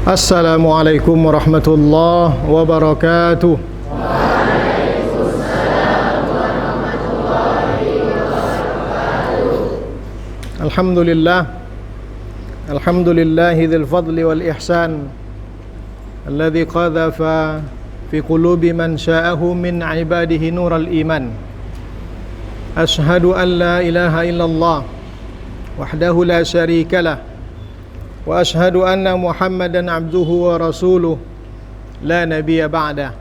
Assalamualaikum warahmatullahi wabarakatuh. Alhamdulillah. Alhamdulillahi dzil fadli wal ihsan alladzi qadhafa fi qulubi man sya'ahu min ibadihi nural iman. Ashhadu an la ilaha illallah wahdahu la syarika lah wa ashhadu anna Muhammadan abduhu wa rasuluh la nabiyya ba'dah.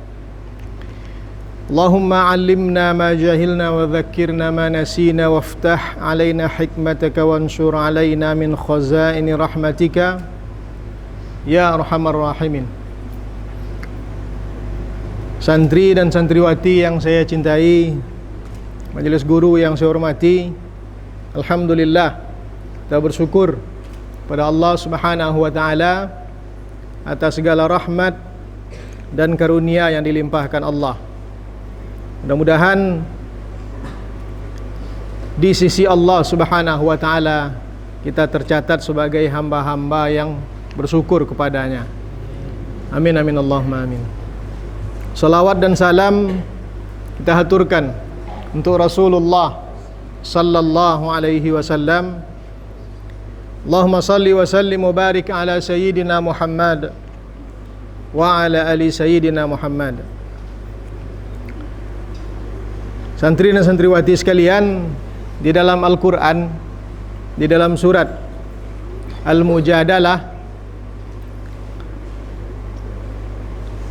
Allahumma 'allimna ma jahilna wa dhakkirna ma nasina waftah 'alaina hikmataka wanshur 'alaina min khazaini rahmatika ya arhamar rahimin. Santri dan santriwati yang saya cintai, majelis guru yang saya hormati, alhamdulillah kita bersyukur pada Allah Subhanahu wa taala atas segala rahmat dan karunia yang dilimpahkan Allah. Mudah-mudahan di sisi Allah Subhanahu wa taala kita tercatat sebagai hamba-hamba yang bersyukur kepadanya. Amin amin Allahumma amin. Salawat dan salam kita haturkan untuk Rasulullah sallallahu alaihi wasallam. Allahumma salli wa sallim wa barik ala sayyidina Muhammad wa ala ali sayyidina Muhammad. Santri dan santriwati sekalian, di dalam Al-Quran, di dalam surat Al-Mujadalah,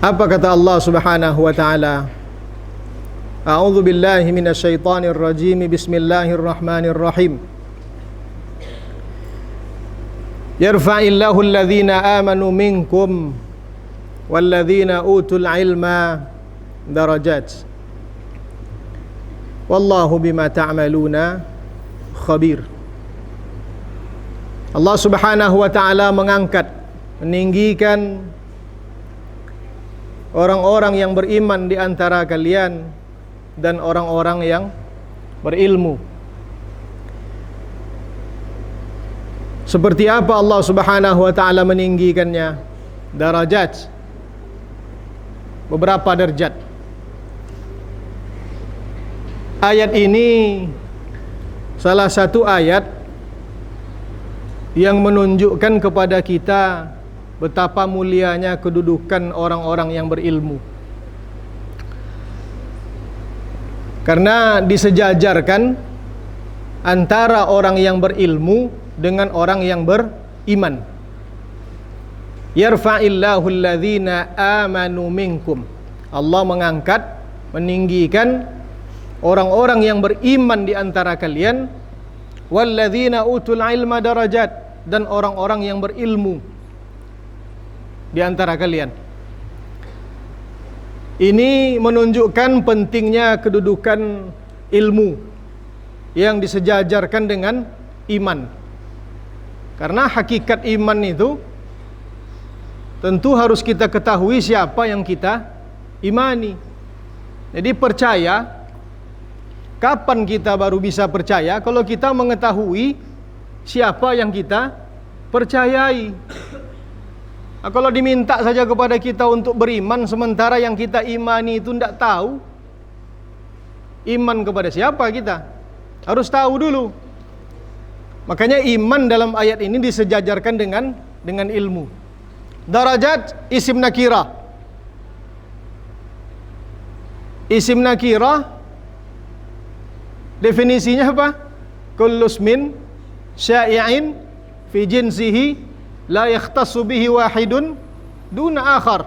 apa kata Allah Subhanahu wa ta'ala? A'udzu billahi minasyaitonir rajim. Bismillahirrahmanirrahim. Yarfa'illahu alladhina amanu minkum walladhina utul ilma darajat. Wallahu bima ta'maluna khabir. Allah Subhanahu wa ta'ala mengangkat, meninggikan orang-orang yang beriman di antara kalian dan orang-orang yang berilmu. Seperti apa Allah Subhanahu wa ta'ala meninggikannya? Darajat, beberapa derajat. Ayat ini salah satu ayat yang menunjukkan kepada kita betapa mulianya kedudukan orang-orang yang berilmu. Karena disejajarkan antara orang yang berilmu dengan orang yang beriman. Yarfa'illahu alladhina amanu minkum. Allah mengangkat, meninggikan orang-orang yang beriman di antara kalian, walladzina utul ilma darajat, dan orang-orang yang berilmu di antara kalian. Ini menunjukkan pentingnya kedudukan ilmu yang disejajarkan dengan iman. Karena hakikat iman itu tentu harus kita ketahui siapa yang kita imani. Jadi percaya, kapan kita baru bisa percaya? Kalau kita mengetahui siapa yang kita percayai. Nah, kalau diminta saja kepada kita untuk beriman, sementara yang kita imani itu tidak tahu iman kepada siapa kita, harus tahu dulu. Makanya iman dalam ayat ini disejajarkan dengan ilmu. Darajat isim nakirah. Isim nakirah definisinya apa? Kullu ismin syai'in fi jinsihi la yakhtassu bihi wahidun duna akhar.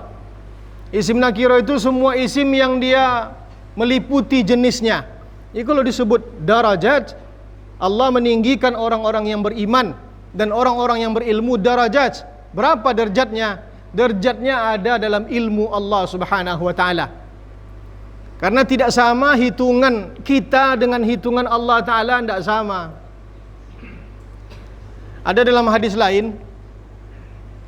Isim nakirah itu semua isim yang dia meliputi jenisnya. Jadi kalau disebut darajat, Allah meninggikan orang-orang yang beriman dan orang-orang yang berilmu darajat. Berapa derajatnya? Derajatnya ada dalam ilmu Allah Subhanahu wa ta'ala. Karena tidak sama hitungan kita dengan hitungan Allah Ta'ala, tidak sama. Ada dalam hadis lain,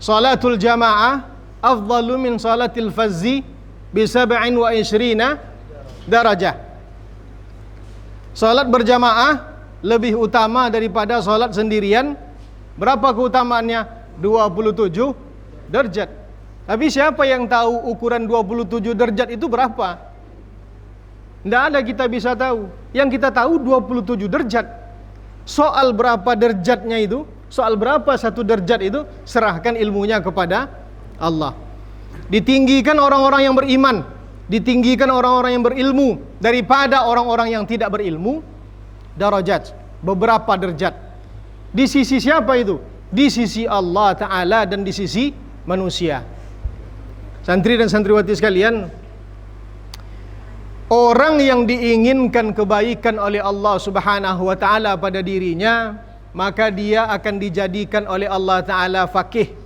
salatul jamaah afdalu min salatil fazzi bi 27 darajah. Salat berjamaah lebih utama daripada salat sendirian. Berapa keutamaannya? 27 derajat. Tapi siapa yang tahu ukuran 27 derajat itu berapa? Tidak ada kita bisa tahu. Yang kita tahu 27 derajat. Soal berapa derajatnya itu, soal berapa satu derajat itu, serahkan ilmunya kepada Allah. Ditinggikan orang-orang yang beriman, ditinggikan orang-orang yang berilmu daripada orang-orang yang tidak berilmu, darajat, beberapa derajat. Di sisi siapa itu? Di sisi Allah Ta'ala dan di sisi manusia. Santri dan santriwati sekalian, orang yang diinginkan kebaikan oleh Allah Subhanahu wa Ta'ala pada dirinya, maka dia akan dijadikan oleh Allah Ta'ala faqih.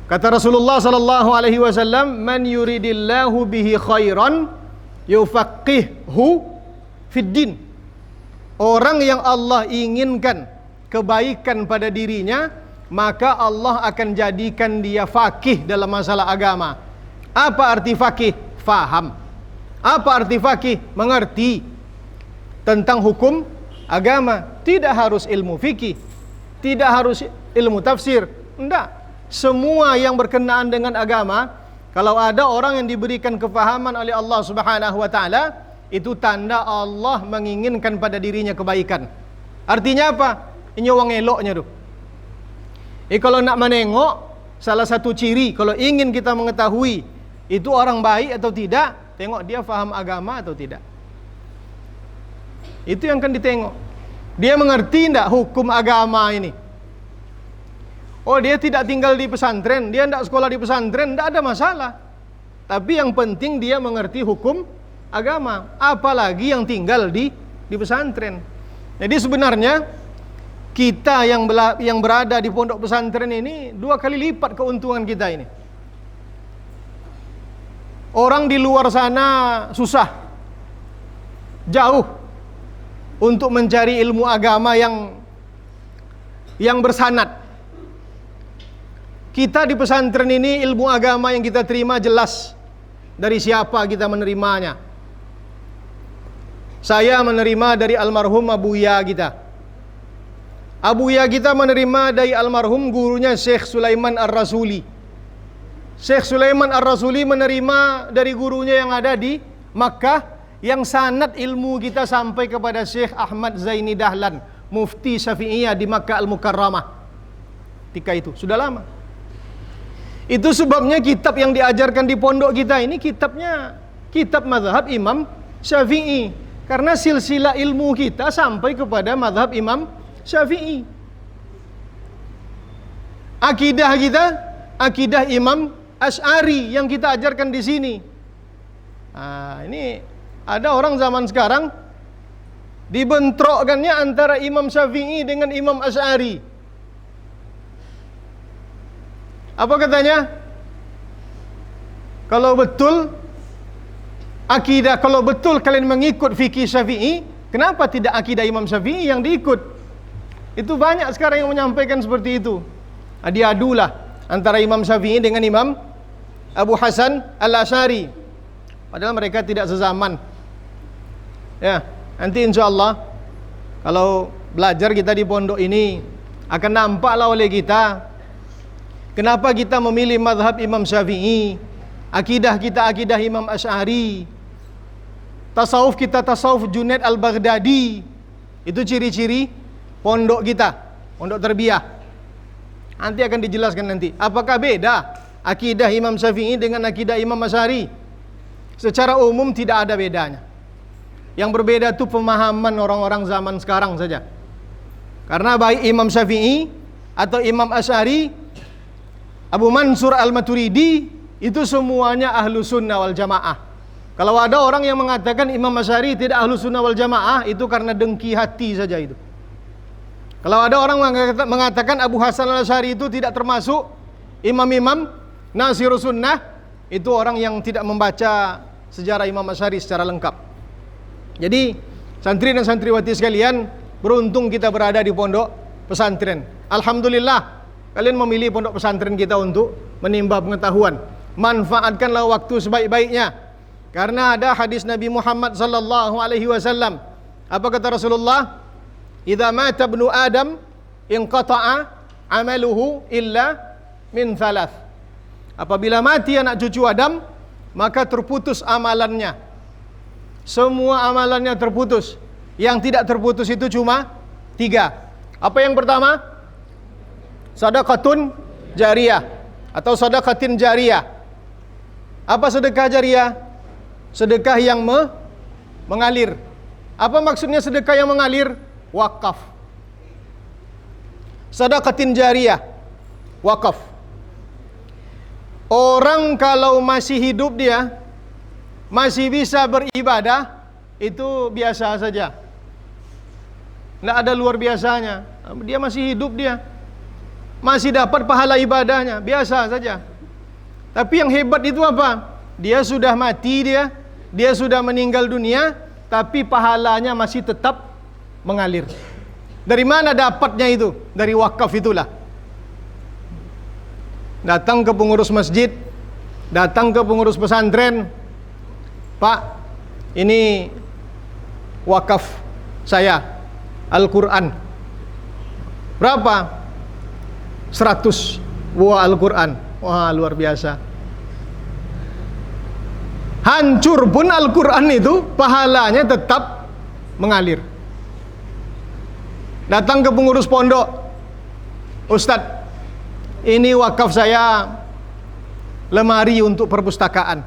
Kata Rasulullah sallallahu alaihi wasallam, "Man yuridillahu bihi khairan yufaqihhu fid din." Orang yang Allah inginkan kebaikan pada dirinya, maka Allah akan jadikan dia faqih dalam masalah agama. Apa arti faqih? Faham. Apa arti faqih? Mengerti tentang hukum agama. Tidak harus ilmu fikih, tidak harus ilmu tafsir, enggak. Semua yang berkenaan dengan agama, kalau ada orang yang diberikan kefahaman oleh Allah Subhanahu wa Ta'ala, itu tanda Allah menginginkan pada dirinya kebaikan. Artinya apa? Ini orang eloknya tuh. Kalau nak menengok, salah satu ciri kalau ingin kita mengetahui itu orang baik atau tidak, tengok dia faham agama atau tidak. Itu yang akan ditengok. Dia mengerti tidak hukum agama ini? Oh, dia tidak tinggal di pesantren, dia tidak sekolah di pesantren, tidak ada masalah. Tapi yang penting dia mengerti hukum agama, apalagi yang tinggal di pesantren. Jadi sebenarnya kita yang berada di pondok pesantren ini 2 kali lipat keuntungan kita ini. Orang di luar sana susah, jauh untuk mencari ilmu agama yang bersanad. Kita di pesantren ini ilmu agama yang kita terima jelas dari siapa kita menerimanya. Saya menerima dari almarhum Abuya kita. Abuya kita menerima dari almarhum gurunya Syekh Sulaiman Ar-Rasuli. Syekh Sulaiman Ar-Rasuli menerima dari gurunya yang ada di Makkah, yang sanad ilmu kita sampai kepada Syekh Ahmad Zaini Dahlan, Mufti Syafi'iyah di Makkah Al-Mukarramah. Ketika itu sudah lama. Itu sebabnya kitab yang diajarkan di pondok kita ini kitabnya kitab mazhab Imam Syafi'i, karena silsilah ilmu kita sampai kepada mazhab Imam Syafi'i. Akidah kita akidah Imam Asy'ari yang kita ajarkan di sini. Nah, ini ada orang zaman sekarang dibentrokkannya antara Imam Syafi'i dengan Imam Asy'ari. Apa katanya? Kalau betul kalian mengikut fikih Syafi'i, kenapa tidak akidah Imam Syafi'i yang diikut? Itu banyak sekarang yang menyampaikan seperti itu. Diadulah antara Imam Syafi'i dengan Imam Abu Hasan Al-Asy'ari, padahal mereka tidak sezaman. Ya, nanti insyaallah kalau belajar kita di pondok ini akan nampaklah oleh kita kenapa kita memilih mazhab Imam Syafi'i, akidah kita akidah Imam Asy'ari, tasawuf kita tasawuf Junaid Al-Baghdadi. Itu ciri-ciri pondok kita, pondok tarbiyah. Nanti akan dijelaskan nanti. Apakah beda akidah Imam Syafi'i dengan akidah Imam Asy'ari? Secara umum tidak ada bedanya. Yang berbeda itu pemahaman orang-orang zaman sekarang saja. Karena baik Imam Syafi'i atau Imam Asy'ari, Abu Mansur Al-Maturidi, itu semuanya ahlu sunnah wal jamaah. Kalau ada orang yang mengatakan Imam Asy'ari tidak ahlu sunnah wal jamaah, itu karena dengki hati saja itu. Kalau ada orang mengatakan Abu Hasan Al-Asy'ari itu tidak termasuk imam-imam Nasirus Sunnah, itu orang yang tidak membaca sejarah Imam Asy'ari secara lengkap. Jadi santri dan santriwati sekalian, beruntung kita berada di pondok pesantren. Alhamdulillah kalian memilih pondok pesantren kita untuk menimba pengetahuan. Manfaatkanlah waktu sebaik-baiknya. Karena ada hadis Nabi Muhammad sallallahu alaihi wasallam. Apa kata Rasulullah? "Idza mata ibnu Adam inqata'a amaluhu illa min thalath. Apabila mati anak cucu Adam, maka terputus amalannya. Semua amalannya terputus. Yang tidak terputus itu cuma 3. Apa yang pertama? Sadaqatun jariyah atau sadaqatin jariyah. Apa sedekah jariyah? Sedekah yang mengalir. Apa maksudnya sedekah yang mengalir? Wakaf. Sadaqatin jariyah, wakaf. Orang kalau masih hidup dia masih bisa beribadah, itu biasa saja. Tidak ada luar biasanya. Dia masih hidup, dia masih dapat pahala ibadahnya, biasa saja. Tapi yang hebat itu apa? Dia sudah mati, dia sudah meninggal dunia, tapi pahalanya masih tetap mengalir. Dari mana dapatnya itu? Dari wakaf itulah. Datang ke pengurus masjid, datang ke pengurus pesantren, Pak, ini wakaf saya, Al-Quran. Berapa? 100 buah Al-Quran. Wah, luar biasa. Hancur pun Al-Quran itu, pahalanya tetap mengalir. Datang ke pengurus pondok, Ustadz, ini wakaf saya lemari untuk perpustakaan.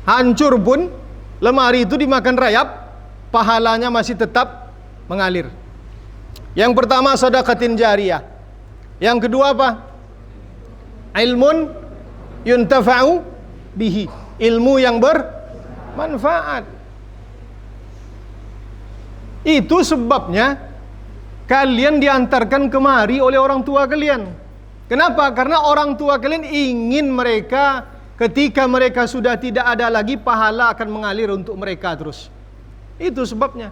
Hancur pun lemari itu dimakan rayap, pahalanya masih tetap mengalir. Yang pertama sedekatin jariyah. Yang kedua apa? Ilmun yuntafa'u bihi, ilmu yang bermanfaat. Itu sebabnya kalian diantarkan kemari oleh orang tua kalian. Kenapa? Karena orang tua kalian ingin mereka, ketika mereka sudah tidak ada lagi, pahala akan mengalir untuk mereka terus. Itu sebabnya.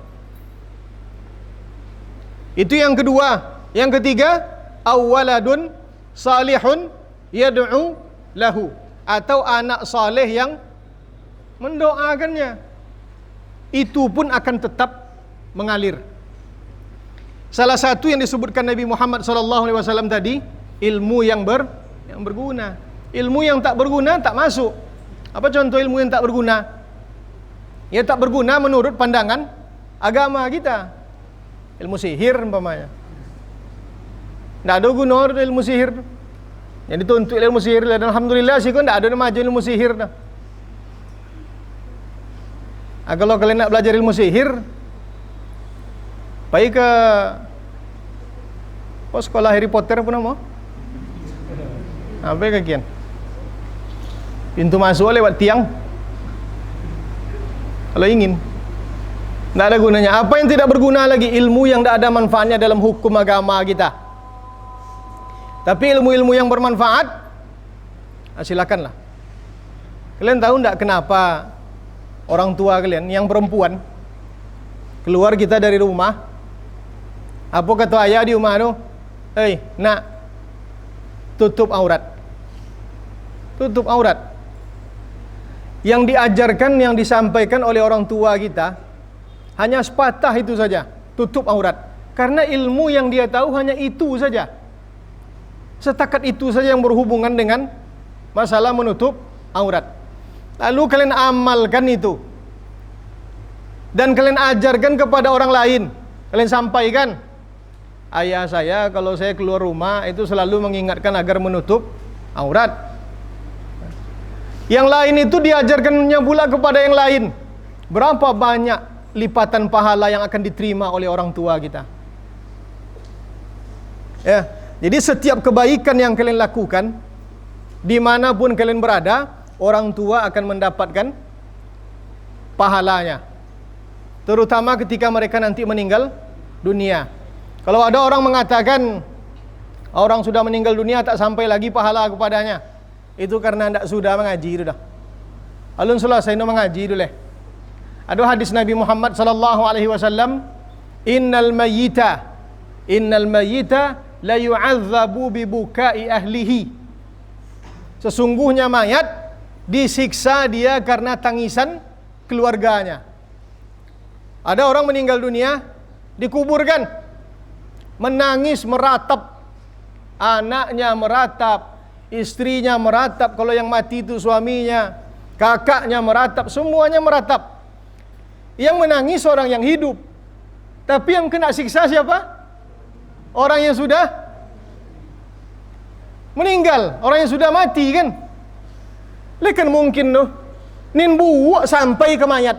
Itu yang kedua. Yang ketiga, awaladun salihun yad'u lahu, atau anak saleh yang mendoakannya. Itu pun akan tetap mengalir. Salah satu yang disebutkan Nabi Muhammad SAW tadi, ilmu yang berguna. Ilmu yang tak berguna tak masuk. Apa contoh ilmu yang tak berguna? Ya tak berguna menurut pandangan agama kita. Ilmu sihir umpamanya. Tidak ada guna ilmu sihir. Yang dituntut ilmu sihir, dan alhamdulillah sih kan tidak ada maju ilmu sihir. Kalau kalian nak belajar ilmu sihir, pergi ke sekolah Harry Potter apa nama? Apa kakian? Pintu masuk lewat tiang. Kalau ingin, tidak ada gunanya. Apa yang tidak berguna lagi? Ilmu yang tidak ada manfaatnya dalam hukum agama kita. Tapi ilmu-ilmu yang bermanfaat, silakanlah. Kalian tahu tidak kenapa orang tua kalian yang perempuan keluar kita dari rumah, apa kata ayah di rumah tu? Hei, nak, tutup aurat. Tutup aurat. Yang diajarkan, yang disampaikan oleh orang tua kita hanya sepatah itu saja, tutup aurat. Karena ilmu yang dia tahu hanya itu saja. Setakat itu saja yang berhubungan dengan masalah menutup aurat. Lalu kalian amalkan itu, dan kalian ajarkan kepada orang lain. Kalian sampaikan, ayah saya kalau saya keluar rumah itu selalu mengingatkan agar menutup aurat. Yang lain itu diajarkannya pula kepada yang lain. Berapa banyak lipatan pahala yang akan diterima oleh orang tua kita. Ya, jadi setiap kebaikan yang kalian lakukan, dimanapun kalian berada, orang tua akan mendapatkan pahalanya. Terutama ketika mereka nanti meninggal dunia. Kalau ada orang mengatakan orang sudah meninggal dunia tak sampai lagi pahala kepadanya, itu karena tidak sudah mengaji itu dah. Alun selesai no mengaji dulu. Ada hadis Nabi Muhammad SAW, innal mayyita la yu'adzabu bi bukai ahlihi. Sesungguhnya mayat disiksa dia karena tangisan keluarganya. Ada orang meninggal dunia, dikuburkan, menangis meratap anaknya meratap, istrinya meratap, kalau yang mati itu suaminya, kakaknya meratap, semuanya meratap. Yang menangis orang yang hidup, tapi yang kena siksa siapa? Orang yang sudah meninggal, orang yang sudah mati kan. Lekan mungkin tuh nin buak sampai ke mayat,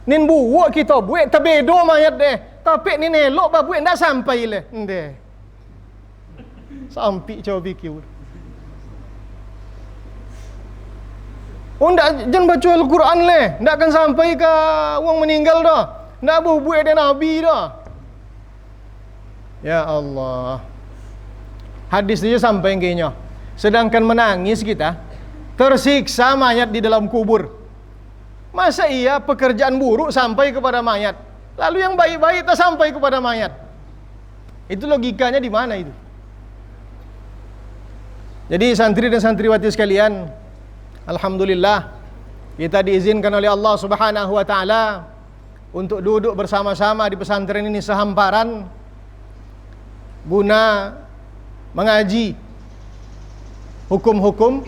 nin buak kita buat tabedo mayat deh, tapi nin elok babuak ndak sampai le deh, sampai coba pikir. Oh ndak, jangan baca Al-Quran le, ndak akan sampai ke orang meninggal dah, ndak buat ada Nabi dah. Ya Allah, hadis dia sampai kayaknya. Sedangkan menangis kita, tersiksa mayat di dalam kubur. Masa iya pekerjaan buruk sampai kepada mayat, lalu yang baik-baik tak sampai kepada mayat? Itu logikanya di mana itu? Jadi santri dan santriwati sekalian, alhamdulillah kita diizinkan oleh Allah Subhanahu wa taala untuk duduk bersama-sama di pesantren ini sehamparan guna mengaji hukum-hukum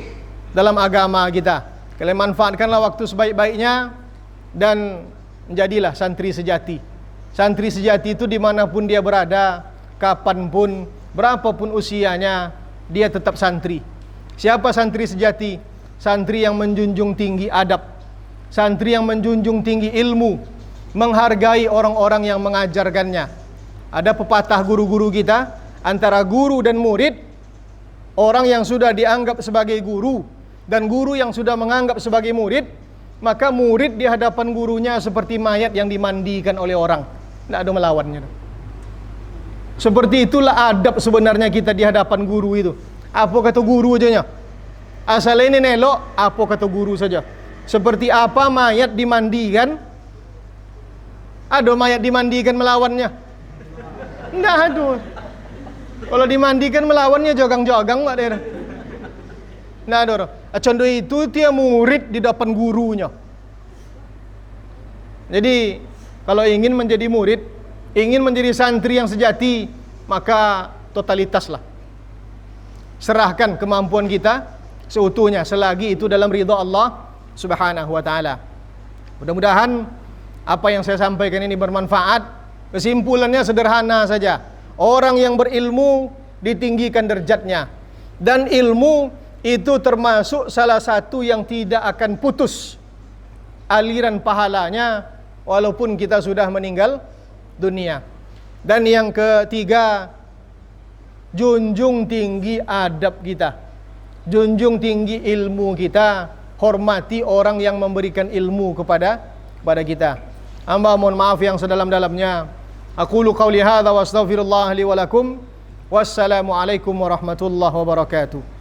dalam agama kita. Kalian manfaatkanlah waktu sebaik-baiknya dan menjadilah santri sejati. Santri sejati itu dimanapun dia berada, kapanpun, berapapun usianya, dia tetap santri. Siapa santri sejati? Santri yang menjunjung tinggi adab, santri yang menjunjung tinggi ilmu, menghargai orang-orang yang mengajarkannya. Ada pepatah guru-guru kita, antara guru dan murid, orang yang sudah dianggap sebagai guru dan guru yang sudah menganggap sebagai murid, maka murid di hadapan gurunya seperti mayat yang dimandikan oleh orang, tidak ada melawannya. Seperti itulah adab sebenarnya kita di hadapan guru itu. Apa kata guru aja? Asal ini nelok, apa kata guru saja. Seperti apa mayat dimandikan, ada mayat dimandikan melawannya? Tidak ada. Kalau dimandikan melawannya jogang-jogang enggak ada. Nah, ada. Contoh itu dia murid di depan gurunya. Jadi, kalau ingin menjadi murid, ingin menjadi santri yang sejati, maka totalitaslah. Serahkan kemampuan kita seutuhnya selagi itu dalam ridha Allah Subhanahu wa taala. Mudah-mudahan apa yang saya sampaikan ini bermanfaat. Kesimpulannya sederhana saja. Orang yang berilmu ditinggikan derajatnya, dan ilmu itu termasuk salah satu yang tidak akan putus aliran pahalanya walaupun kita sudah meninggal dunia. Dan yang ketiga, junjung tinggi adab kita, junjung tinggi ilmu kita, hormati orang yang memberikan ilmu kepada kita. Hamba mohon maaf yang sedalam-dalamnya. Aqulu qauli hadza wa astaghfirullah li wa lakum. Wassalamu alaikum warahmatullahi wabarakatuh.